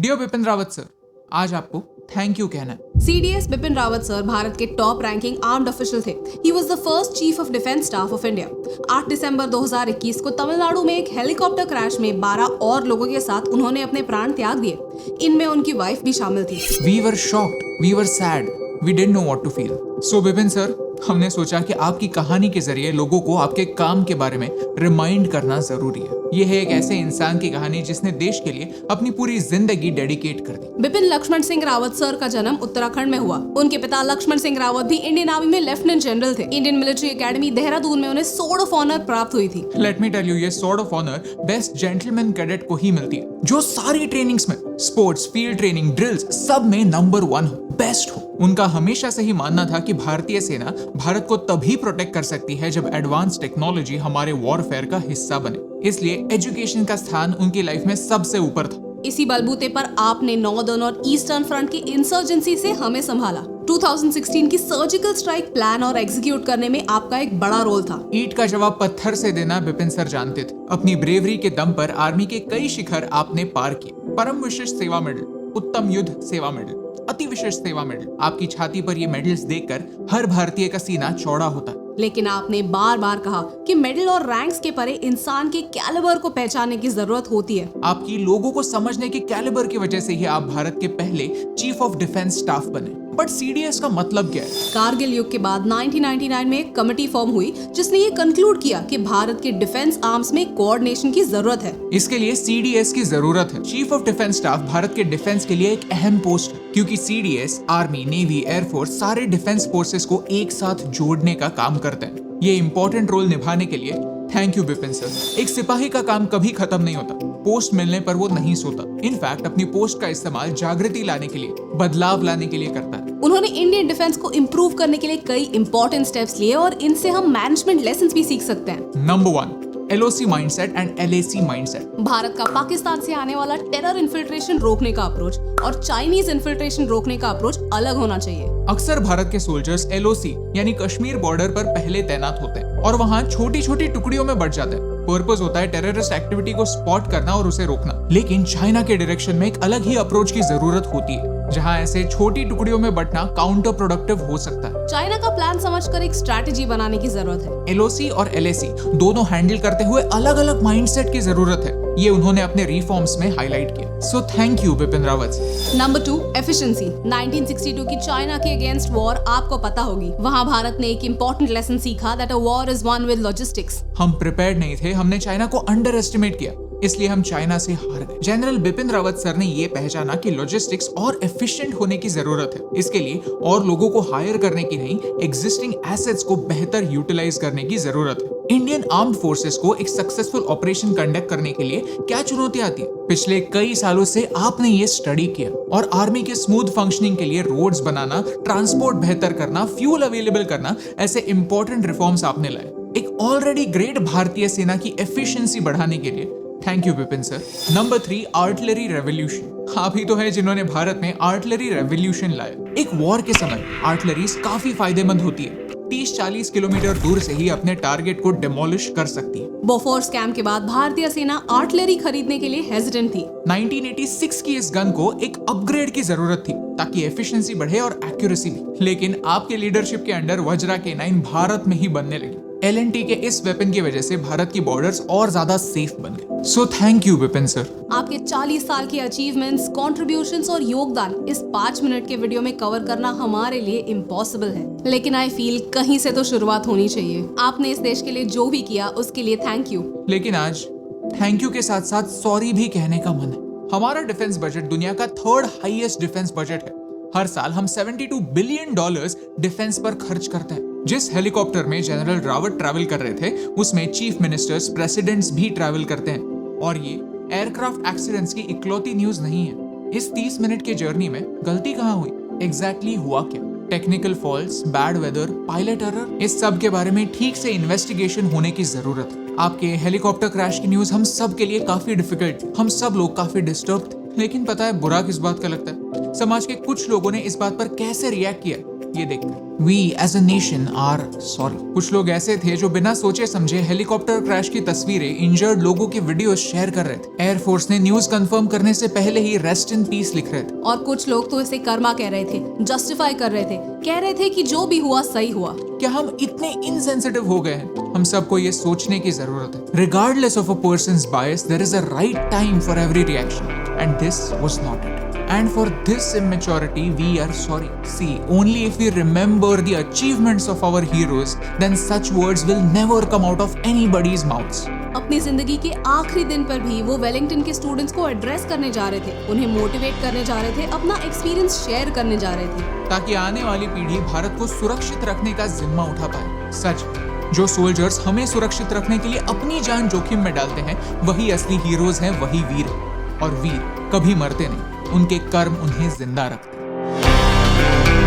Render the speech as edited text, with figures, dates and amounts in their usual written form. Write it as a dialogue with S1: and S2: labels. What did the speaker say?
S1: Dear Bipin Rawat sir, आज आपको thank you कहना है।
S2: CDS बिपिन रावत सर भारत के टॉप रैंकिंग आर्म्ड ऑफिशियल थे। He was the first chief of defence staff of India. 8 दिसंबर 2021 को तमिलनाडु में एक हेलीकॉप्टर क्रैश में 12 और लोगों के साथ उन्होंने अपने प्राण त्याग दिए। इनमें उनकी वाइफ भी शामिल थी।
S1: We were shocked, we were sad, we didn't know what to feel. So Bipin sir, हमने सोचा कि आपकी कहानी के जरिए लोगों को आपके काम के बारे में रिमाइंड करना जरूरी है। ये है एक ऐसे इंसान की कहानी जिसने देश के लिए अपनी पूरी जिंदगी डेडिकेट कर दी।
S2: बिपिन लक्ष्मण सिंह रावत सर का जन्म उत्तराखंड में हुआ। उनके पिता लक्ष्मण सिंह रावत भी इंडियन आर्मी में लेफ्टिनेंट जनरल थे। इंडियन मिलिट्री एकेडमी देहरादून में उन्हें स्वॉर्ड ऑफ ऑनर प्राप्त हुई थी।
S1: लेट मी टेल यू, ये sword of honour best gentleman cadet को ही मिलती है, जो सारी ट्रेनिंग्स में, स्पोर्ट्स, फील्ड ट्रेनिंग, ड्रिल्स, सब में नंबर 1 हो, बेस्ट हो। उनका हमेशा से ही मानना था कि भारतीय सेना भारत को तभी प्रोटेक्ट कर सकती है जब एडवांस टेक्नोलॉजी हमारे वॉरफेयर का हिस्सा बने। इसलिए एजुकेशन का स्थान उनकी लाइफ में सबसे ऊपर था।
S2: इसी बलबूते पर आपने नॉर्दर्न और ईस्टर्न फ्रंट की इंसर्जेंसी से हमें संभाला। 2016 की सर्जिकल स्ट्राइक प्लान और एग्जीक्यूट करने में आपका एक बड़ा रोल था।
S1: ईंट का जवाब पत्थर से देना बिपिन सर जानते थे। अपनी ब्रेवरी के दम पर आर्मी के कई शिखर आपने पार किए। परम विशिष्ट सेवा मेडल, उत्तम युद्ध सेवा मेडल, अति विशिष्ट सेवा मेडल। आपकी छाती पर ये मेडल्स देखकर हर भारतीय का सीना चौड़ा होता।
S2: लेकिन आपने बार बार कहा कि मेडल और रैंक्स के परे इंसान के कैलिबर को पहचानने की जरूरत होती है।
S1: आपकी लोगों को समझने के कैलिबर की वजह से ही आप भारत के पहले चीफ ऑफ डिफेंस स्टाफ बने। बट CDS का मतलब क्या है?
S2: कारगिल युद्ध के बाद 1999 में एक कमेटी फॉर्म हुई जिसने ये कंक्लूड किया कि भारत के डिफेंस आर्म्स में कोऑर्डिनेशन की जरूरत है।
S1: इसके लिए CDS की जरूरत है। Chief of defence staff Bharat के डिफेंस के लिए एक अहम पोस्ट है, क्योंकि CDS आर्मी, नेवी, एयरफोर्स सारे डिफेंस फोर्सेस को एक साथ जोड़ने का काम करते हैं। ये इंपॉर्टेंट रोल निभाने के लिए थैंक यू बिपिन सर। एक सिपाही का काम कभी खत्म नहीं होता। पोस्ट मिलने पर वो नहीं सोता। इनफैक्ट अपनी पोस्ट का इस्तेमाल जागृति लाने के लिए, बदलाव लाने के लिए करता है।
S2: उन्होंने इंडियन डिफेंस को इम्प्रूव करने के लिए कई इंपॉर्टेंट स्टेप्स लिए और इनसे हम मैनेजमेंट लेसन्स भी सीख सकते हैं।
S1: Number 1, LOC mindset and LAC mindset.
S2: Bharat का पाकिस्तान से आने वाला टेरर इन्फिल्ट्रेशन रोकने का अप्रोच और चाइनीज इन्फिल्ट्रेशन रोकने का अप्रोच अलग होना चाहिए।
S1: अक्सर भारत के सोल्जर्स LOC यानी कश्मीर बॉर्डर पर पहले तैनात होते हैं और वहाँ छोटी छोटी टुकड़ियों में बढ़ जाते हैं। पर्पस होता है टेररिस्ट एक्टिविटी को स्पॉट करना और उसे रोकना। लेकिन चाइना के डायरेक्शन में एक अलग ही अप्रोच की जरूरत होती है, जहां ऐसे छोटी टुकड़ियों में बंटना काउंटर प्रोडक्टिव हो सकता है।
S2: चाइना का प्लान समझकर एक स्ट्रैटेजी बनाने की जरूरत है।
S1: LOC और LAC दोनों हैंडल करते हुए अलग अलग माइंडसेट की जरूरत है। ये उन्होंने अपने रिफॉर्म्स में हाईलाइट किया। So thank you Bipin Rawat.
S2: Number 2, efficiency. 1962 की चाइना के अगेंस्ट वॉर आपको पता होगी। वहाँ भारत ने एक इम्पोर्टेंट लेसन सीखा that a war is one with logistics.
S1: हम प्रिपेयर्ड नहीं थे, हमने चाइना को अंडर एस्टिमेट किया, इसलिए हम चाइना से हार गए। जनरल बिपिन रावत सर ने ये पहचाना कि लॉजिस्टिक्स और एफिशिएंट होने की जरूरत है। इसके लिए और लोगों को हायर करने की नहीं, एग्जिस्टिंग एसेट्स को बेहतर यूटिलाइज करने की जरूरत है। इंडियन आर्म्ड फोर्सेस को एक सक्सेसफुल ऑपरेशन कंडक्ट करने के लिए क्या चुनौतियां आती है? पिछले कई सालों से आपने ये स्टडी किया और आर्मी के स्मूथ फंक्शनिंग के लिए रोड्स बनाना, ट्रांसपोर्ट बेहतर करना, फ्यूल अवेलेबल करना, ऐसे इंपॉर्टेंट रिफॉर्म्स आपने लाए। एक ऑलरेडी ग्रेट भारतीय सेना की एफिशिएंसी बढ़ाने के लिए thank you Bipin sir. Number 3, artillery revolution. आप ही तो है जिन्होंने भारत में आर्टिलरी रेवोल्यूशन लाया। एक वॉर के समय आर्टिलरीज काफी फायदेमंद होती है। 30-40 किलोमीटर दूर से ही अपने टारगेट को डेमोलिश कर सकती है।
S2: बोफोर्स स्कैम के बाद भारतीय सेना आर्टिलरी खरीदने के लिए हेजिटेंट थी।
S1: 1986 की इस गन को एक अपग्रेड की जरूरत थी ताकि एफिशिएंसी बढ़े और एक्यूरेसी भी। लेकिन आपके लीडरशिप के अंडर वज्रा K9 भारत में ही बनने लगी। LNT के इस वेपन की वजह से भारत की बॉर्डर्स और ज्यादा सेफ बन गए। So thank you Bipin sir.
S2: आपके 40 साल की अचीवमेंट्स, कॉन्ट्रीब्यूशंस और योगदान इस 5 मिनट के वीडियो में कवर करना हमारे लिए इम्पॉसिबल है। लेकिन आई फील कहीं से तो शुरुआत होनी चाहिए। आपने इस देश के लिए जो भी किया उसके लिए थैंक यू।
S1: लेकिन आज थैंक यू के साथ साथ सॉरी भी कहने का मन है। हमारा डिफेंस बजट दुनिया का 3rd हाईएस्ट डिफेंस बजट है। हर साल हम $72 बिलियन डिफेंस पर खर्च करते हैं। जिस हेलीकॉप्टर में जनरल रावत ट्रैवल कर रहे थे, उसमें चीफ मिनिस्टर्स, प्रेसिडेंट्स भी ट्रैवल करते हैं। और ये एयरक्राफ्ट एक्सीडेंट्स की इकलौती न्यूज नहीं है। इस 30 मिनट के जर्नी में गलती कहाँ हुई, एग्जैक्टली हुआ क्या? Technical faults, bad weather, pilot error, इस सब के बारे में ठीक से इन्वेस्टिगेशन होने की जरूरत है। आपके हेलीकॉप्टर क्रैश की न्यूज हम सब के लिए काफी डिफिकल्ट थी। हम सब लोग काफी डिस्टर्ब थे। लेकिन पता है बुरा किस बात का लगता है? समाज के कुछ लोगों ने इस बात पर कैसे रिएक्ट किया। ये देखकर। We as a nation are sorry। कुछ लोग ऐसे थे जो बिना सोचे समझे हेलीकॉप्टर क्रैश की तस्वीरें, इंजर्ड लोगों की वीडियो शेयर कर रहे थे। एयरफोर्स ने न्यूज कंफर्म करने से पहले ही रेस्ट इन पीस लिख रहे थे।
S2: और कुछ लोग तो इसे कर्मा कह रहे थे, जस्टिफाई कर रहे थे, कह रहे थे कि जो भी हुआ सही हुआ।
S1: क्या हम इतने इनसेंसिटिव हो गए हैं? हम सबको ये सोचने की जरूरत है। Regardless of a person's bias, there is a right time for every reaction, and this was not it. And for this immaturity, we are sorry. See, only if we remember the achievements of our heroes, then such words will never come out of anybody's mouths.
S2: अपनी जिंदगी के आखिरी दिन पर भी वो Wellington के students को एड्रेस करने जा रहे थे, उन्हें मोटिवेट करने जा रहे थे, अपना एक्सपीरियंस शेयर करने जा रहे थे,
S1: ताकि आने वाली पीढ़ी भारत को सुरक्षित रखने का जिम्मा उठा पाए। सच, जो सोल्जर्स हमें सुरक्षित रखने के लिए अपनी जान जोखिम में डालते हैं, वही असली हीरोज हैं, वही वीर हैं। और वीर कभी मरते नहीं, उनके कर्म उन्हें जिंदा रखते हैं।